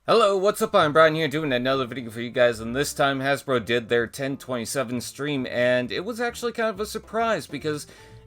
Hello, what's up? I'm Brian here doing another video for you guys, and this time Hasbro did their 10/27 stream, and it was actually kind of a surprise because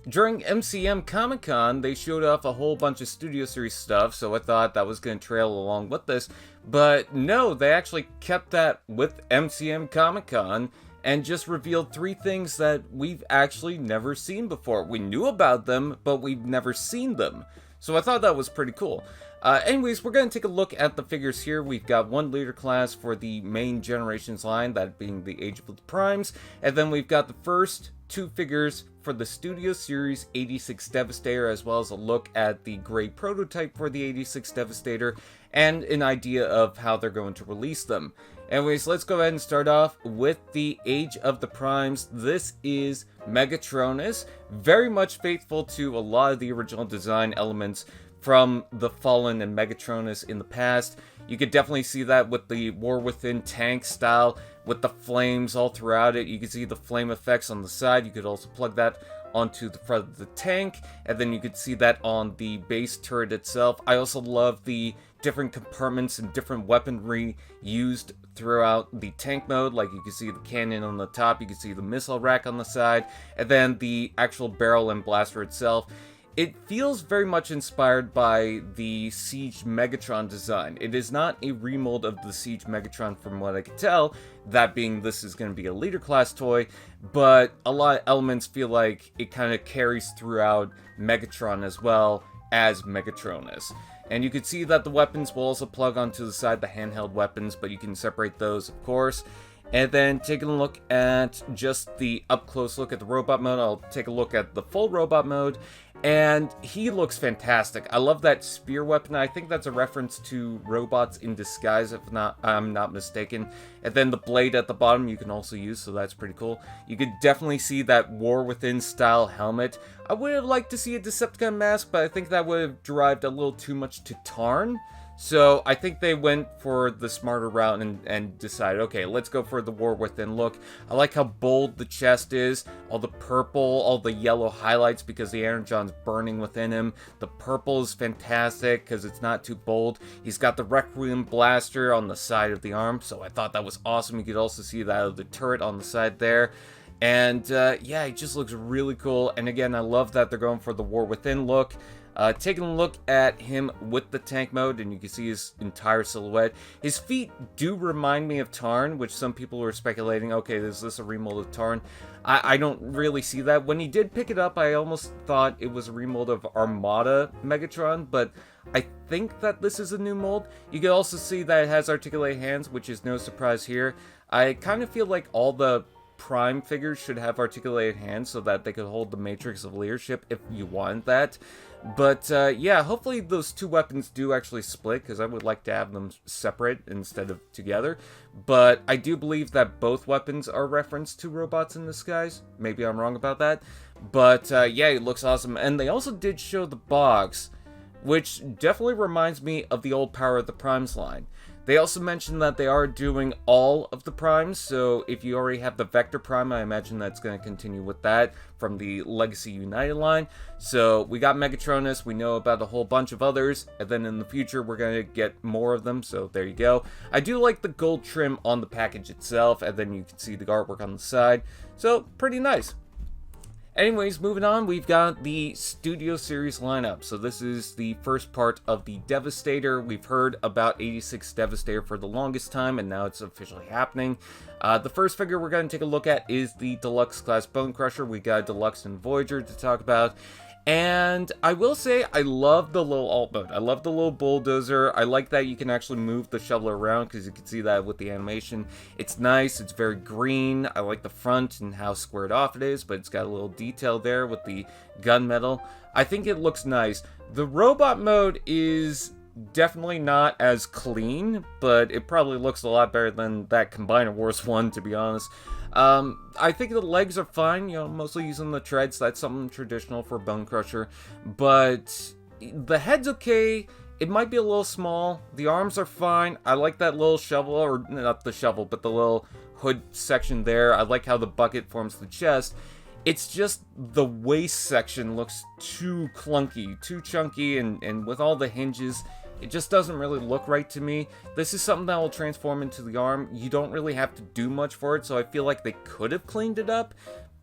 during MCM Comic Con they showed off a whole bunch of Studio Series stuff, so I thought that was going to trail along with this, but no, they actually kept that with MCM Comic Con and just revealed 3 things that we've actually never seen before. We knew about them, but we've never seen them. So I thought that was pretty cool. Anyways, we're going to take a look at the figures here. We've got one leader class for the main Generations line, that being the Age of the Primes. And then we've got the first 2 figures for the Studio Series 86 Devastator, as well as a look at the gray prototype for the 86 Devastator, and an idea of how they're going to release them. Anyways, let's go ahead and start off with the Age of the Primes. This is Megatronus, very much faithful to a lot of the original design elements from the Fallen and Megatronus in the past. You could definitely see that with the War Within tank style, with the flames all throughout it. You can see the flame effects on the side. You could also plug that onto the front of the tank, and then you could see that on the base turret itself. I also love the different compartments and different weaponry used throughout the tank mode. Like, you can see the cannon on the top, you can see the missile rack on the side, and then the actual barrel and blaster itself. It feels very much inspired by the Siege Megatron design. It is not a remold of the Siege Megatron from what I can tell, that being this is going to be a leader class toy, but a lot of elements feel like it kind of carries throughout Megatron as well as Megatronus. And you can see that the weapons will also plug onto the side, the handheld weapons, but you can separate those, of course. And then taking a look at just the up-close look at the robot mode, I'll take a look at the full robot mode, and he looks fantastic. I love that spear weapon. I think that's a reference to Robots in Disguise, if I'm not mistaken. And then the blade at the bottom you can also use, so that's pretty cool. You could definitely see that War Within style helmet. I would have liked to see a Decepticon mask, but I think that would have derived a little too much to Tarn. So I think they went for the smarter route and decided, okay, let's go for the War Within look. I like how bold the chest is, all the purple, all the yellow highlights because the Energon's burning within him. The purple is fantastic because it's not too bold. He's got the Requiem blaster on the side of the arm, so I thought that was awesome. You could also see that of the turret on the side there. And yeah, it just looks really cool. And again, I love that they're going for the War Within look. Taking a look at him with the tank mode, and you can see his entire silhouette. His feet do remind me of Tarn, which some people were speculating, okay, is this a remold of Tarn? I don't really see that. When he did pick it up, I almost thought it was a remold of Armada Megatron, but I think that this is a new mold. You can also see that it has articulated hands, which is no surprise here. I kind of feel like all the Prime figures should have articulated hands so that they could hold the Matrix of Leadership if you want that. But yeah, hopefully those 2 weapons do actually split, because I would like to have them separate instead of together. But I do believe that both weapons are referenced to Robots in Disguise. Maybe I'm wrong about that. But yeah, it looks awesome. And they also did show the box, which definitely reminds me of the old Power of the Primes line. They also mentioned that they are doing all of the Primes, so if you already have the Vector Prime, I imagine that's going to continue with that from the Legacy United line. So we got Megatronus, we know about a whole bunch of others, and then in the future we're going to get more of them, so there you go. I do like the gold trim on the package itself, and then you can see the artwork on the side, so pretty nice. Anyways, moving on, we've got the Studio Series lineup. So this is the first part of the Devastator. We've heard about 86 Devastator for the longest time, and now it's officially happening. The first figure we're going to take a look at is the Deluxe class Bonecrusher. We got Deluxe and Voyager to talk about. And I will say, I love the little alt mode. I love the little bulldozer. I like that you can actually move the shovel around, because you can see that with the animation. It's nice. It's very green. I like the front and how squared off it is, but it's got a little detail there with the gunmetal. I think it looks nice. The robot mode is definitely not as clean, but it probably looks a lot better than that Combiner Wars one, to be honest. I think the legs are fine, you know, mostly using the treads. That's something traditional for Bonecrusher. But the head's okay. It might be a little small. The arms are fine. I like that little shovel, or not the shovel, but the little hood section there. I like how the bucket forms the chest. It's just the waist section looks too clunky, too chunky, and with all the hinges, It just doesn't really look right to me. This is something that will transform into the arm. You don't really have to do much for it, so I feel like they could have cleaned it up,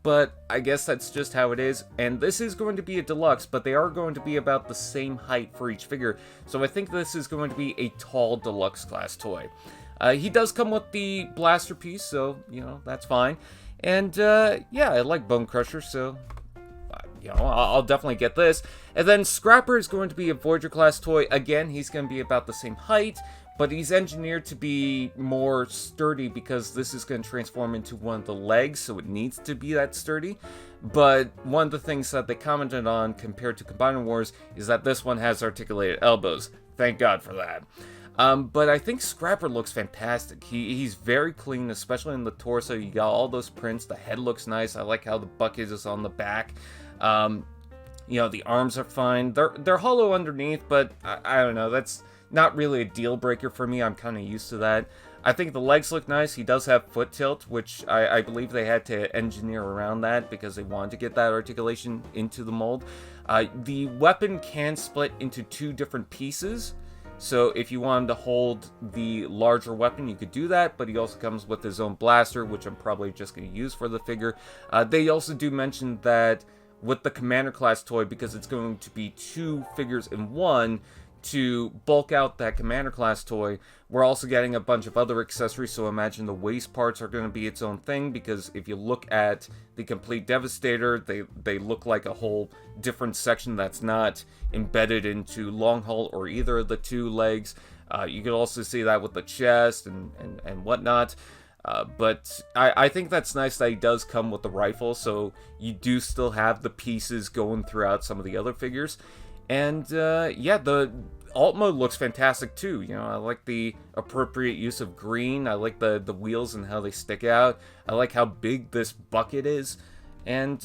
but I guess that's just how it is. And this is going to be a deluxe, but they are going to be about the same height for each figure, so I think this is going to be a tall deluxe class toy. He does come with the blaster piece, so, you know, that's fine. And, yeah, I like Bonecrusher, so, you know, I'll definitely get this. And then Scrapper is going to be a Voyager class toy. Again, he's going to be about the same height, but he's engineered to be more sturdy because this is going to transform into one of the legs, so it needs to be that sturdy. But one of the things that they commented on compared to Combiner Wars is that this one has articulated elbows. Thank God for that. But I think Scrapper looks fantastic. He's very clean, especially in the torso. You got all those prints. The head looks nice. I like how the bucket is on the back. You know, the arms are fine. They're hollow underneath, but I don't know. That's not really a deal breaker for me. I'm kind of used to that. I think the legs look nice. He does have foot tilt, which I believe they had to engineer around that because they wanted to get that articulation into the mold. The weapon can split into two different pieces. So if you wanted to hold the larger weapon, you could do that, but he also comes with his own blaster, which I'm probably just going to use for the figure. They also do mention that with the Commander class toy, because it's going to be two figures in one, to bulk out that Commander class toy, we're also getting a bunch of other accessories, so imagine the waist parts are going to be its own thing, because if you look at the complete Devastator, they look like a whole different section that's not embedded into long haul or either of the two legs. You could also see that with the chest and whatnot. But I think that's nice that he does come with the rifle, so you do still have the pieces going throughout some of the other figures. And, yeah, the alt mode looks fantastic, too. You know, I like the appropriate use of green. I like the wheels and how they stick out. I like how big this bucket is. And,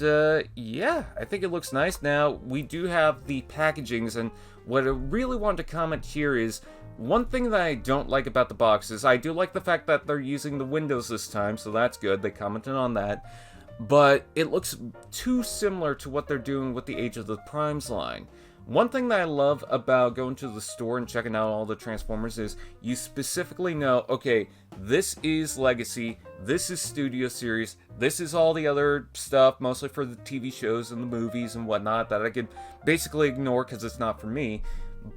yeah, I think it looks nice. Now, we do have the packagings, and what I really wanted to comment here is, one thing that I don't like about the box is I do like the fact that they're using the windows this time, so that's good. They commented on that. But it looks too similar to what they're doing with the Age of the Primes line. One thing that I love about going to the store and checking out all the Transformers is you specifically know, okay, this is Legacy, this is Studio Series, this is all the other stuff, mostly for the TV shows and the movies and whatnot, that I could basically ignore because it's not for me.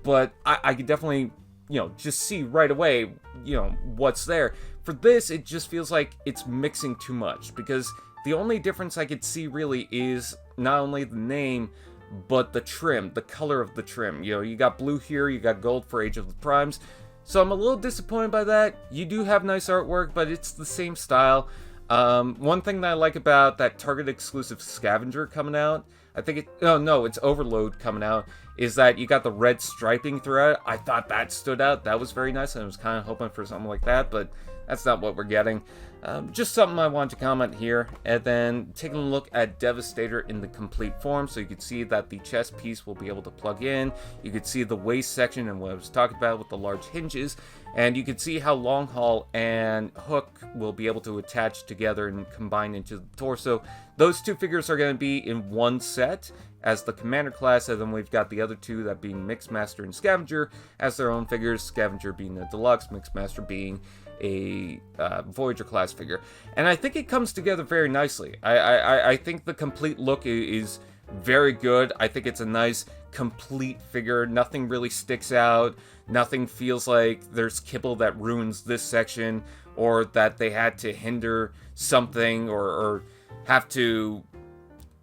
But I could definitely, you know, just see right away, you know, what's there. For this, it just feels like it's mixing too much, because the only difference I could see really is not only the name, but the trim, the color of the trim. You know, you got blue here, you got gold for Age of the Primes. So I'm a little disappointed by that. You do have nice artwork, but it's the same style. One thing that I like about that Target exclusive Scavenger coming out, I think it, oh no, it's Overload coming out, is that you got the red striping throughout. I thought that stood out. That was very nice, and I was kind of hoping for something like that, but that's not what we're getting. Just something I wanted to comment here. And then taking a look at Devastator in the complete form, so you can see that the chest piece will be able to plug in. You could see the waist section and what I was talking about with the large hinges. And you can see how Long Haul and Hook will be able to attach together and combine into the torso. Those two figures are going to be in one set as the Commander class, and then we've got the other two, that being Mixmaster and Scavenger, as their own figures. Scavenger being a Deluxe, Mixmaster being a Voyager class figure. And I think it comes together very nicely. I think the complete look is very good. I think it's a nice complete figure. Nothing really sticks out. Nothing feels like there's kibble that ruins this section, or that they had to hinder something, or have to,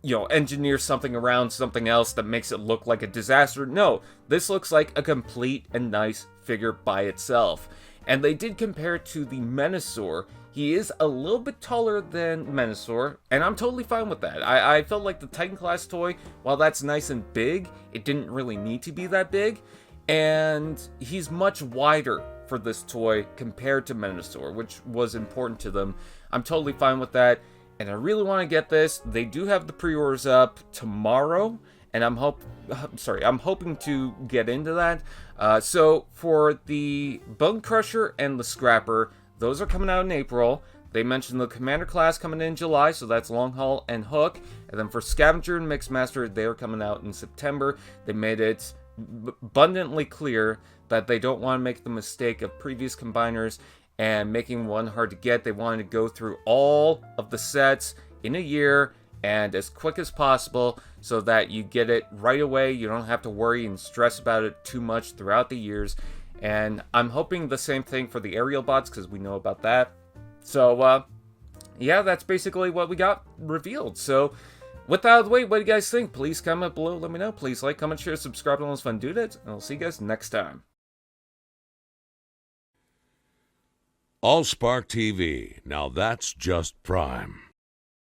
you know, engineer something around something else that makes it look like a disaster. No, this looks like a complete and nice figure by itself. And they did compare it to the Menasor. He is a little bit taller than Menasor, and I'm totally fine with that. I felt like the Titan class toy, while that's nice and big, it didn't really need to be that big. And he's much wider for this toy compared to Menasor, which was important to them. I'm totally fine with that, and I really want to get this. They do have the pre-orders up tomorrow, and I'm hoping to get into that. So for the Bonecrusher and the Scrapper, those are coming out in April. They mentioned the Commander class coming in July, so that's Long Haul and Hook. And then for Scavenger and Mixmaster, they are coming out in September. They made it abundantly clear that they don't want to make the mistake of previous combiners and making one hard to get. They wanted to go through all of the sets in a year and as quick as possible so that you get it right away. You don't have to worry and stress about it too much throughout the years. And I'm hoping the same thing for the aerial bots, because we know about that. So, yeah, that's basically what we got revealed. So, with that out of the way, what do you guys think? Please comment below, let me know. Please like, comment, share, subscribe to all those fun dudes, and I'll see you guys next time. AllSpark TV. Now that's just prime.